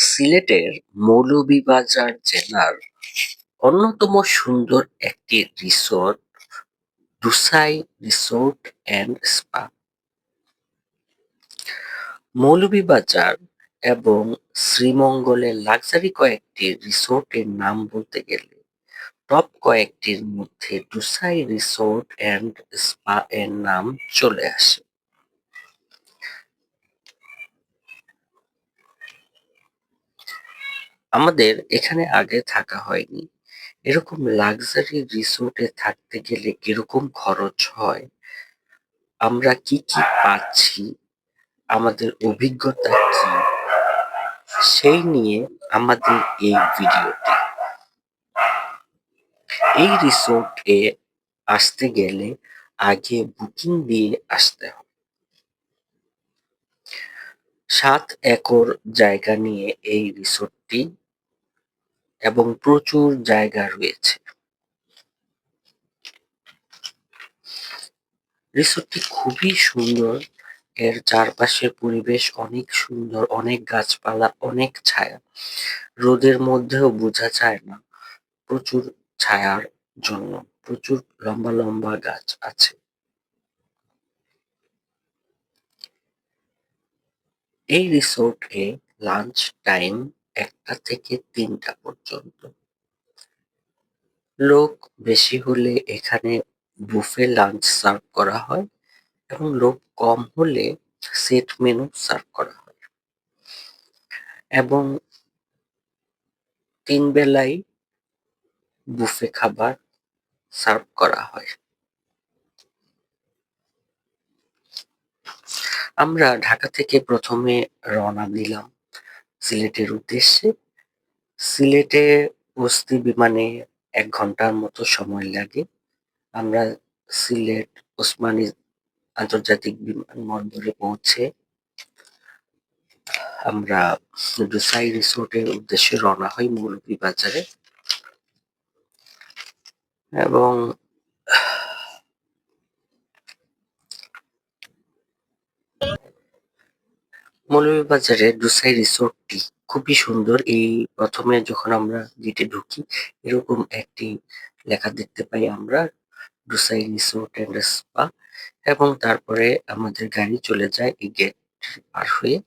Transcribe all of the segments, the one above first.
সিলেটের মৌলভীবাজার জেলার অন্যতম সুন্দর একটি resort Dusai resort and spa. Moulvibazar এবং শ্রীমঙ্গলের লাক্সারি কয়েকটি রিসোর্টের নাম বলতে গেলে টপ কয়েকটির মধ্যে দুসাই রিসোর্ট অ্যান্ড স্পা এর নাম চলে আসে। আমাদের এখানে আগে থাকা হয়নি। এরকম লাক্সারি রিসোর্টে থাকতে গেলে কিরকম খরচ হয়, আমরা কি কি পাচ্ছি, আমাদের অভিজ্ঞতা কি, সেই নিয়ে আমাদের এই ভিডিওটি। এই রিসোর্টে আসতে গেলে আগে বুকিং দিয়ে আসতে হয়। 7 একর জায়গা নিয়ে এই রিসোর্টটি এবং প্রচুর জায়গা রয়েছে। রিসোর্টটি খুবই সুন্দর। এর চারপাশের পরিবেশ অনেক সুন্দর, অনেক গাছপালা, অনেক ছায়া। রোদের মধ্যেও বোঝা যায় না প্রচুর ছায়ার জন্য। প্রচুর লম্বা লম্বা গাছ আছে। এই রিসোর্টে লাঞ্চ টাইম 1টা থেকে 3টা পর্যন্ত। লোক বেশি হলে এখানে বুফে লাঞ্চ সার্ভ করা হয় এবং লোক কম হলে সেট মেনু সার্ভ করা হয় এবং 3 বেলাই বুফে খাবার সার্ভ করা হয়। আমরা ঢাকা থেকে প্রথমে রওনা দিলাম সিলেটের উদ্দেশ্যে। সিলেটে বস্তি বিমানে 1 ঘন্টার মতো সময় লাগে। আমরা সিলেট ওসমানী আন্তর্জাতিক বিমানবন্দরে পৌঁছে আমরা দুসাই রিসোর্টের উদ্দেশ্যে রওনা হই মৌলভীবাজারে। এবং মৌলভীবাজারে দুসাই রিসোর্টটি খুবই সুন্দর। এই প্রথমে যখন আমরা গেটে ঢুকি এরকম একটি লেখা দেখতে পাই আমরা, দুসাই রিসোর্ট এন্ড স্পা, এবং তারপরে আমাদের গাড়ি চলে যায় এই গেট পার হয়ে।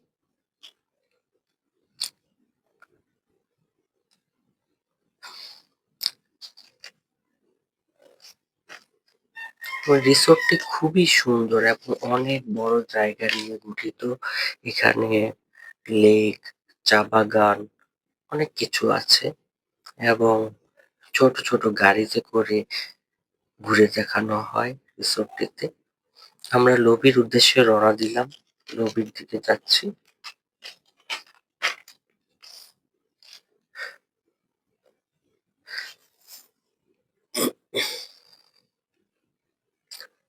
রিসোর্টটি খুবই সুন্দর এবং অনেক বড় জায়গা নিয়ে গঠিত। এখানে লেক, চা বাগান, অনেক কিছু আছে এবং ছোট ছোট গাড়িতে করে ঘুরে দেখানো হয় রিসোর্টটিতে। আমরা লবির উদ্দেশ্যে রওনা দিলাম, লবির দিকে যাচ্ছি।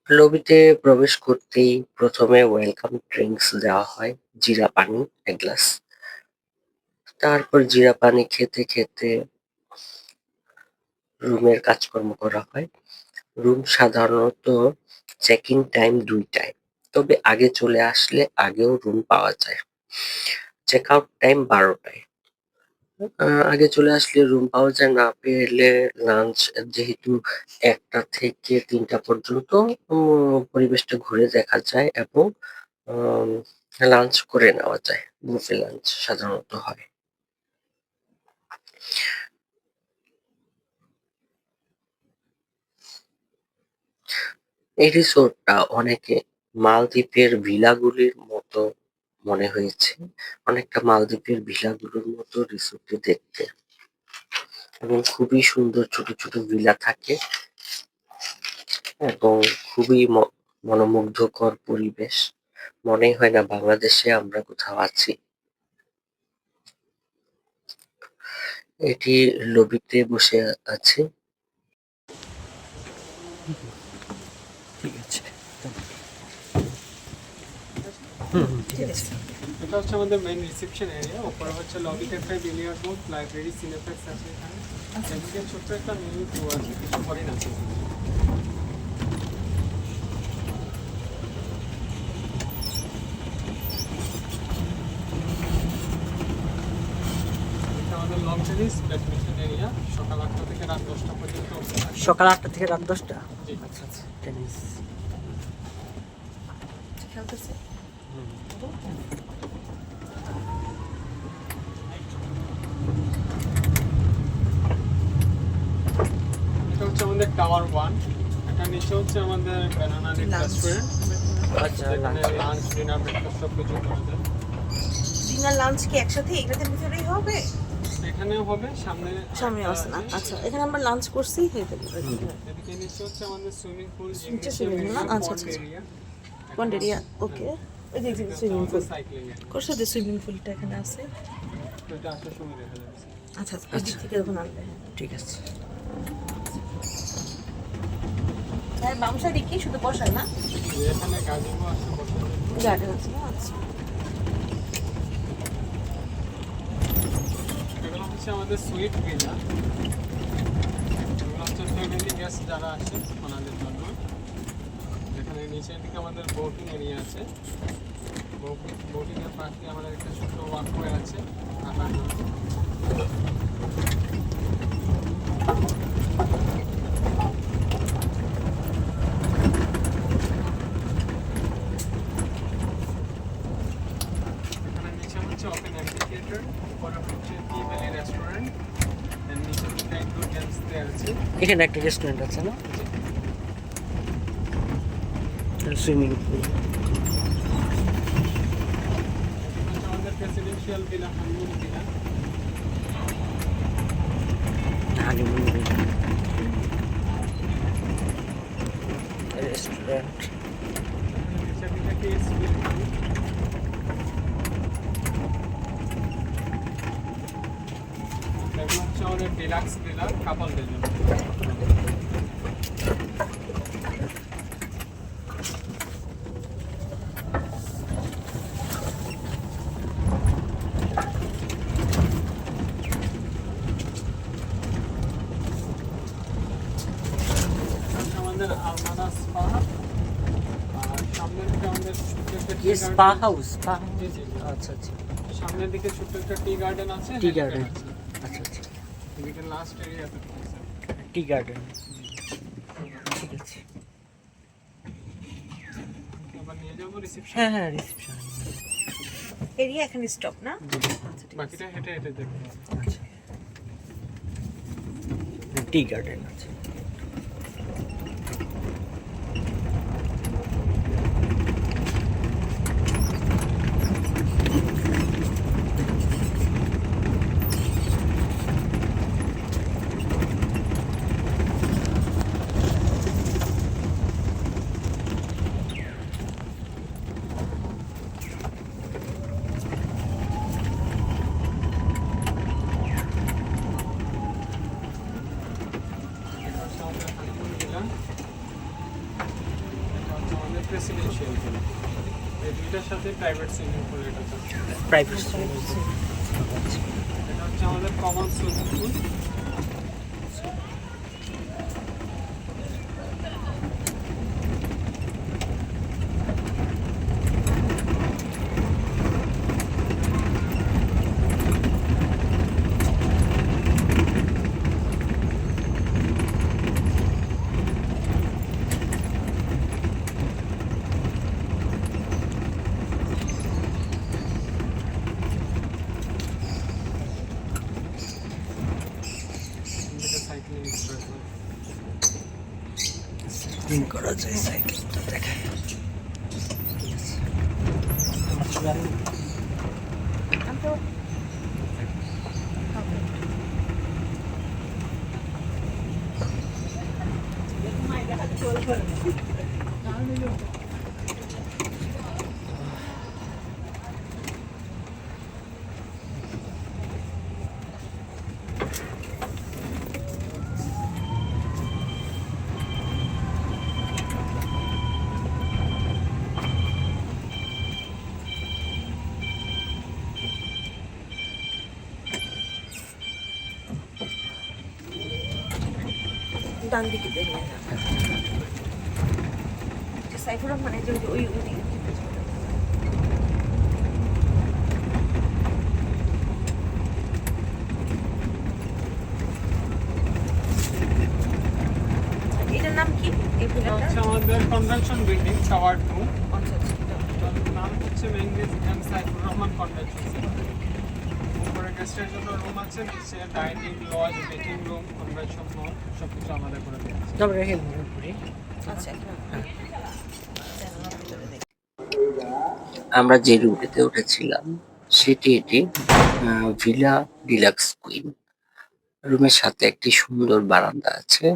লবিতে প্রবেশ করতেই প্রথমে ওয়েলকাম ড্রিঙ্কস দেওয়া হয়, জিরা পানি 1 গ্লাস। তারপর জিরা পানি খেতে খেতে রুমের কাজকর্ম করা হয়। রুম সাধারণত চেক ইন টাইম 2টায়, তবে আগে চলে আসলে আগেও রুম পাওয়া যায়। চেক আউট টাইম 12টায়। আগে চলে আসলে রুম পাওয়া যায়, না পেলে লাঞ্চ যেহেতু 1টা থেকে 3টা পর্যন্ত পরিবেশটা ঘুরে দেখা যায় এবং লাঞ্চ করে নেওয়া যায়। বুফে লাঞ্চ সাধারণত হয়। এই রিসোর্টটা অনেকে মালদ্বীপের ভিলাগুলির মতো মনে হয়েছে। অনেকটা মালদ্বীপের ভিলাগুলোর মতো রিসোর্টটি দেখতে এবং খুবই সুন্দর ছোট ছোট ভিলা থাকে এবং খুবই মনোমুগ্ধকর পরিবেশ। মনেই হয় না বাংলাদেশে আমরা কোথাও আছি। এটি লবিতে বসে আছে। ঠিক আছে। ঠিক আছে। এটা হচ্ছে আমাদের মেইন রিসেপশন এরিয়া। উপরে হচ্ছে lobby cafe, billiard room, library, cineplex আছে এখানে। এদিকে ছোট্ট একটা মিনি পুল আছে, কিছু হরিণ আছে। লং টেনিস ব্যাডমিন্টন এরিয়া সকাল 8টা থেকে রাত 10টা পর্যন্ত open থাকে। সকাল 8টা থেকে রাত 10টা। জি। আচ্ছা আচ্ছা, টেনিস খেলতেছে। এটা হচ্ছে আমাদের টাওয়ার 1, এটা নিচে হচ্ছে আমাদের ব্যানানা লিফ Lunch. রেস্টুরেন্ট, আচ্ছা, যেখানে lunch. লাঞ্চ ডিনার ব্রেকফাস্ট সব কিছু করা যায়। ডিনার লাঞ্চ কি একসাথে এটাতে ভিতরেই হবে? এখানেও হবে, সামনে সামনে আরেকটা আছে না? আছে। আচ্ছা, এখানে আমরা লাঞ্চ করছি হেঁটে এদিকে নিচে হচ্ছে আমাদের সুইমিং পুল, নিচে swimming pool না? আচ্ছা, আচ্ছা, এরিয়া, কোন এরিয়া? ওকে, ওই যে সুইমিং পুল সাইক্লিং এরিয়া। করছে, যে সুইমিং পুলটা এখানে আছে। এটা আসার সময় দেখা যাচ্ছে। আচ্ছা, ওই দিক থেকে যখন আনবে। ঠিক আছে। হ্যাঁ, বাম সাইডে কি শুধু বসার না? এখানে গাজিমো আছে বসার জন্য। গার্ডেন আছে না? আচ্ছা। এগুলো হচ্ছে আমাদের সুইট ভিলা, এগুলো হচ্ছে ফ্যামিলি গেস্ট যারা আসে ওনাদের জন্য। এখানে নিচের দিকে আমাদের বোটিং এরিয়া আছে, বোটিং এর পাশ দিয়ে আমাদের একটা ছোট্ট ওয়াকওয়ে আছে হাঁটার জন্য। এখানে নিচে হচ্ছে ওপেন অ্যাম্ফিথিয়েটার, উপরে হচ্ছে টি ভ্যালি রেস্টুরেন্ট, এর নিচে দুটো ইনডোর গেমস দেওয়া আছে। এখানে একটা রেস্টুরেন্ট আছে না? Swimming pool. হচ্ছে আমাদের presidential villa, honeymoon villa. Honeymoon restaurant. নিচের দিকে কি সুইট ভিলা। এগুলো হচ্ছে আমাদের ডিলাক্স ভিলা কাপলদের জন্য। আমাদের আলমানা স্পা, আর সামনের দিকে আমাদের ছোট্ট একটা tea spa garden- house, spa জি, জি, জি। আচ্ছা আচ্ছা, সামনের দিকে ছোট্ট একটা টি গার্ডেন আছে, টি helipad গার্ডেন। আছে। আচ্ছা আচ্ছা, এদিকে লাস্ট এরিয়াতে আছে। Tea garden. ঠিক আছে। আবার নিয়ে যাবো রিসেপশন, হ্যাঁ হ্যাঁ, রিসেপশন। এরিয়া এখানে স্টপ না? আচ্ছা, ঠিক আছে। বাকিটা হেঁটে হেঁটে দেখবো। আচ্ছা, টি গার্ডেন আছে। এটা হচ্ছে আমাদের হানিমুন ভিলা, এটা হচ্ছে আমাদের প্রেসিডেন্সিয়াল ভিলা। এই দুইটার সাথে প্রাইভেট সুইমিং পুল এটা আছে। প্রাইভেট। এটা হচ্ছে আমাদের কমন সুইমিং পুল। যেটা সাইক্লিং স্টার্ট হয়। দিন করা যায় সাইকেলটা দেখে। আমি তো ডান দিকে দেখে সাইফুর রহমান, এই যে ওই ওই দিকে। আমাদের কনভেনশন বিল্ডিং টাওয়ার 2, আচ্ছা আচ্ছা নাম হচ্ছে মেঙ্গেজ M Saifur Rahman convention centre. উপরে গেস্টের জন্য রুম আছে, নিচে dining lodge, meeting room, convention hall সব কিছু আমাদের করে দেওয়া আছে। তবে রেখে মনে করি আচ্ছা এখানে জানালার ভিতরে দেখি। আমরা যে রুমটিতে উঠেছিলাম এটি ভিলা ডিলাক্স কুইন। রুমের সাথে একটি সুন্দর বারান্দা আছে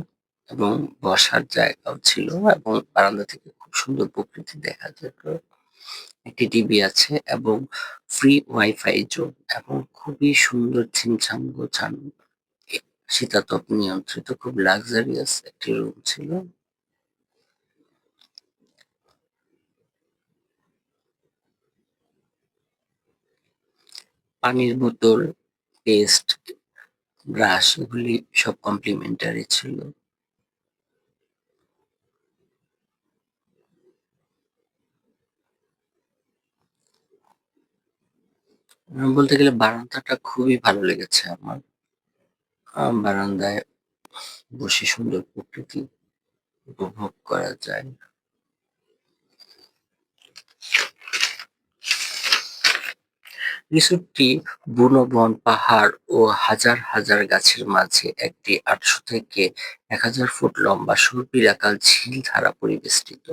এবং বসার জায়গাও ছিল এবং বারান্দা থেকে খুব সুন্দর প্রকৃতি দেখা যেত। একটি টিভি আছে এবং ফ্রি ওয়াইফাই জোন এবং খুবই সুন্দর ছিমছাম গোছানো শীতাতপ নিয়ন্ত্রিত খুব লাক্সারিয়াস একটি রুম ছিল। পানির বোতল, পেস্ট, ব্রাশ এগুলি সব কমপ্লিমেন্টারি ছিল। বলতে গেলে বারান্দাটা খুবই ভালো লেগেছে আমার। বারান্দায় বসে সুন্দর প্রকৃতি উপভোগ করা যায়। রিসোর্টটি বুনো বন, পাহাড় ও হাজার হাজার গাছের মাঝে একটি ৮০০ থেকে ১,০০০ ফুট লম্বা সুবিরাকার ঝিল দ্বারা পরিবেষ্টিত।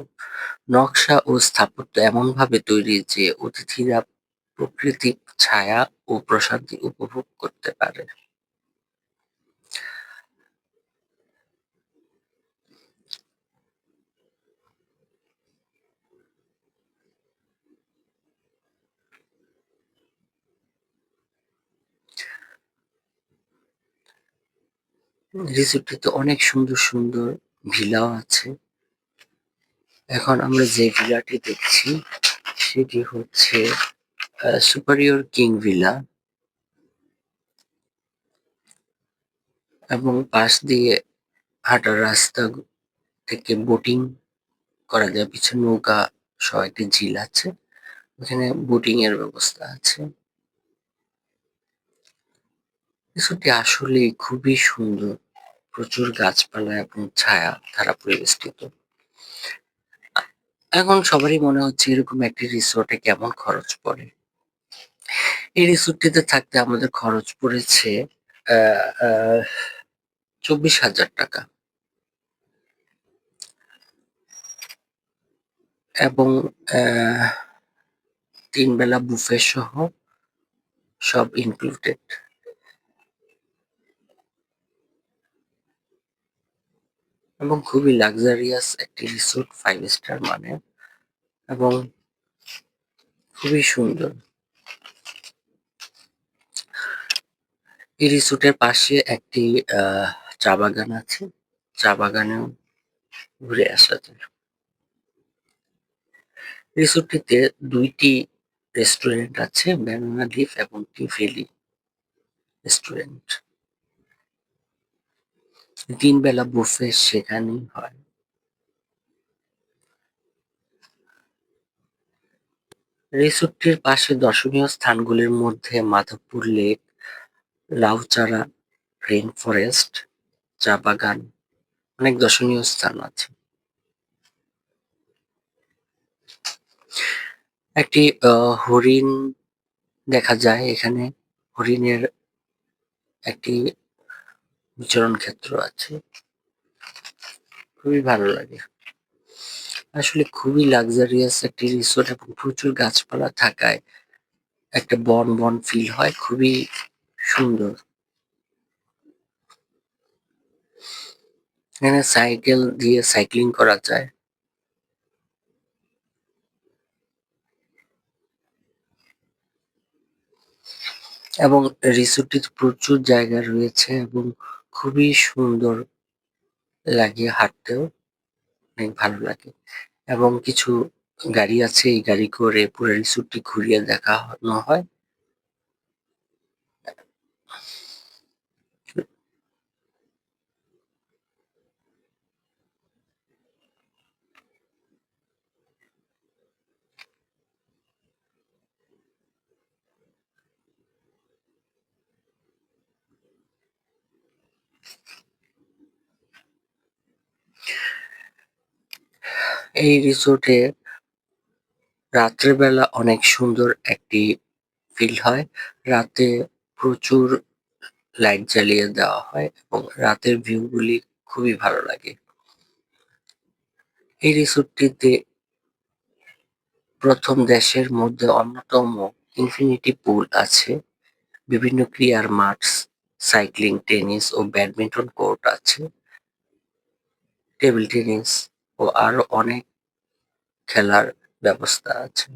নকশা ও স্থাপত্য এমনভাবে তৈরি যে অতিথিরা প্রাকৃতিক ছায়া ও প্রশান্তি উপভোগ করতে পারে। রিসোর্টটিতে অনেক সুন্দর সুন্দর ভিলাও আছে। এখন আমরা যে ভিলাটি দেখছি সেটি হচ্ছে সুপারিয়র কিং ভিলা এবং পাশ দিয়ে হাঁটার রাস্তা থেকে বোটিং করা যায়। পিছনে নৌকা সহ একটি ঝিল আছে, ওখানে বোটিং এর ব্যবস্থা আছে। রিসোর্টটি আসলে খুবই সুন্দর, প্রচুর গাছপালা এবং ছায়া দ্বারা পরিবেষ্টিত। এখন সবারই মনে হচ্ছে এরকম একটি রিসোর্টে কেমন খরচ পড়ে। এই রিসোর্টটিতে থাকতে আমাদের খরচ পড়েছে ২৪,০০০ টাকা এবং ৩ বেলা বুফে সহ সব ইনক্লুডেড এবং খুবই লাক্সারিয়াস একটি রিসোর্ট, 5 স্টার মানের এবং খুবই সুন্দর। এই রিসোর্টের পাশে একটি চা বাগান আছে, চা বাগানেও ঘুরে আসা যায়। রিসোর্টটিতে ২টি রেস্টুরেন্ট আছে, ব্যানানা লিফ এবং টি ভ্যালি রেস্টুরেন্ট। ৩ বেলা বুফে সেখানেই হয়। রিসোর্টটির পাশে দর্শনীয় স্থানগুলির মধ্যে মাধবপুর লেক, লাউচারা রেইন ফরেস্ট, চা বাগান, অনেক দর্শনীয় স্থান আছে। একটি হরিণ দেখা যায় এখানে, হরিণের একটি বিচরণ ক্ষেত্র আছে, খুবই ভালো লাগে। আসলে খুবই লাক্সারিয়াস একটি রিসোর্ট এবং প্রচুর গাছপালা থাকায় একটা বন বন ফিল হয়, খুবই সুন্দর। এখানে সাইকেল দিয়ে সাইক্লিং করা যায় এবং রিসোর্টটিতে প্রচুর জায়গা রয়েছে এবং খুবই সুন্দর লাগে, হাঁটতেও অনেক ভালো লাগে এবং কিছু গাড়ি আছে, এই গাড়ি করে পুরো রিসোর্টটি ঘুরিয়ে দেখানো হয়। এই রিসোর্টে রাত্রেবেলা অনেক সুন্দর একটি ফিল হয়। রাতে প্রচুর লাইট জ্বালিয়ে দেওয়া হয় এবং রাতের ভিউগুলি খুবই ভালো লাগে। এই রিসোর্টটিতে প্রথম দেশের মধ্যে অন্যতম ইনফিনিটি পুল আছে, বিভিন্ন ক্রীড়ার মাঠ, সাইক্লিং, টেনিস ও ব্যাডমিন্টন কোর্ট আছে, টেবিল টেনিস ও আরো অনেক খেলার ব্যবস্থা আছে।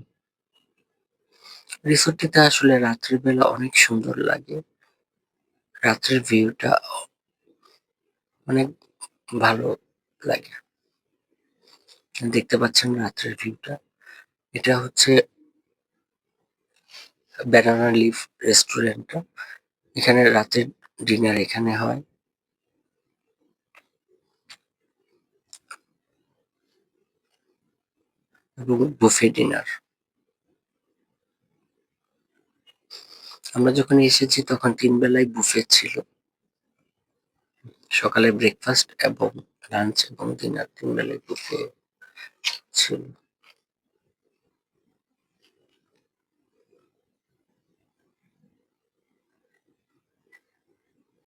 রিসোর্টটিতে আসলে রাত্রির বেলা অনেক সুন্দর লাগে, রাত্রের ভিউটা অনেক ভালো লাগে। দেখতে পাচ্ছেন রাত্রের ভিউটা, এটা হচ্ছে ব্যানানা লিফ রেস্টুরেন্টটা। এখানে রাতের ডিনার এখানে হয়। এবং বুফে ডিনার। আমরা যখন এসেছি তখন ৩ বেলায় বুফে ছিল। সকালে ব্রেকফাস্ট এবং লাঞ্চ এবং ডিনার ৩ বেলায় বুফে ছিল।